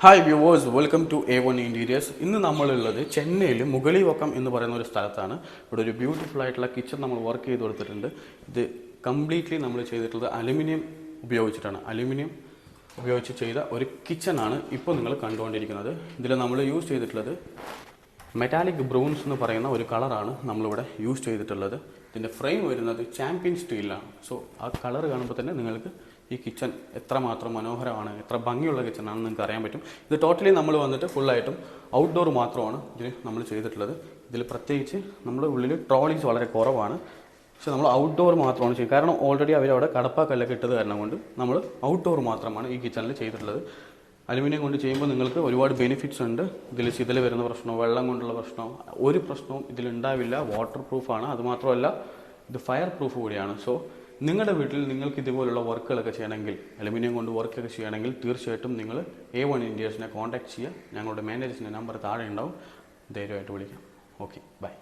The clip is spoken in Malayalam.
Hi viewers, welcome to A1 interiors. ഇന്ന് നമ്മളുള്ളത് ചെന്നൈയിൽ മുകളിവക്കം എന്ന് പറയുന്ന ഒരു സ്ഥലത്താണ്. ഇവിടെ ഒരു ബ്യൂട്ടിഫുൾ ആയിട്ടുള്ള കിച്ചൺ നമ്മൾ വർക്ക് ചെയ്ത് കൊടുത്തിട്ടുണ്ട്. ഇത് കംപ്ലീറ്റ്ലി നമ്മൾ ചെയ്തിട്ടുള്ളത് അലുമിനിയം ഉപയോഗിച്ച് ചെയ്ത ഒരു കിച്ചണാണ് ഇപ്പോൾ നിങ്ങൾ കണ്ടുകൊണ്ടിരിക്കുന്നത്. ഇതിൽ നമ്മൾ യൂസ് ചെയ്തിട്ടുള്ളത് മെറ്റാലിക് ബ്രൗൺസ് എന്ന് പറയുന്ന ഒരു കളറാണ് നമ്മളിവിടെ യൂസ് ചെയ്തിട്ടുള്ളത്. ഇതിൻ്റെ ഫ്രെയിം വരുന്നത് ചാമ്പ്യൻ സ്റ്റീലാണ്. സോ ആ കളർ കാണുമ്പോൾ തന്നെ നിങ്ങൾക്ക് ഈ കിച്ചൺ എത്രമാത്രം മനോഹരമാണ്, എത്ര ഭംഗിയുള്ള കിച്ചണാണെന്ന് നിങ്ങൾക്ക് അറിയാൻ പറ്റും. ഇത് ടോട്ടലി നമ്മൾ വന്നിട്ട് ഫുള്ളായിട്ടും ഔട്ട്ഡോർ മാത്രമാണ് ഇതിന് നമ്മൾ ചെയ്തിട്ടുള്ളത്. ഇതിൽ പ്രത്യേകിച്ച് നമ്മുടെ ഉള്ളിൽ ട്രോളീസ് വളരെ കുറവാണ്. പക്ഷെ നമ്മൾ ഔട്ട്ഡോർ മാത്രമാണ് ചെയ്യുന്നത്. കാരണം ഓൾറെഡി അവരവിടെ കടപ്പാക്കല്ലൊക്കെ ഇട്ടത് കാരണം കൊണ്ട് നമ്മൾ ഔട്ട്ഡോർ മാത്രമാണ് ഈ കിച്ചണിൽ ചെയ്തിട്ടുള്ളത്. അലുമിനിയം കൊണ്ട് ചെയ്യുമ്പോൾ നിങ്ങൾക്ക് ഒരുപാട് ബെനിഫിറ്റ്സ് ഉണ്ട്. ഇതിൽ ചിതൽ വരുന്ന പ്രശ്നമോ വെള്ളം കൊണ്ടുള്ള പ്രശ്നമോ ഒരു പ്രശ്നവും ഇതിലുണ്ടാവില്ല. വാട്ടർ പ്രൂഫാണ്. അതുമാത്രമല്ല ഇത് ഫയർ പ്രൂഫ് കൂടിയാണ്. സോ നിങ്ങളുടെ വീട്ടിൽ നിങ്ങൾക്ക് ഇതുപോലുള്ള വർക്കുകളൊക്കെ ചെയ്യണമെങ്കിൽ, അലുമിനിയം കൊണ്ട് വർക്കൊക്കെ ചെയ്യണമെങ്കിൽ തീർച്ചയായിട്ടും നിങ്ങൾ A1 ഇൻറ്റീരിയേഴ്സിനെ കോൺടാക്ട് ചെയ്യുക. ഞങ്ങളുടെ മാനേജേഴ്സിൻ്റെ നമ്പർ താഴെ ഉണ്ടാവും. ധൈര്യമായിട്ട് വിളിക്കാം. Okay, by.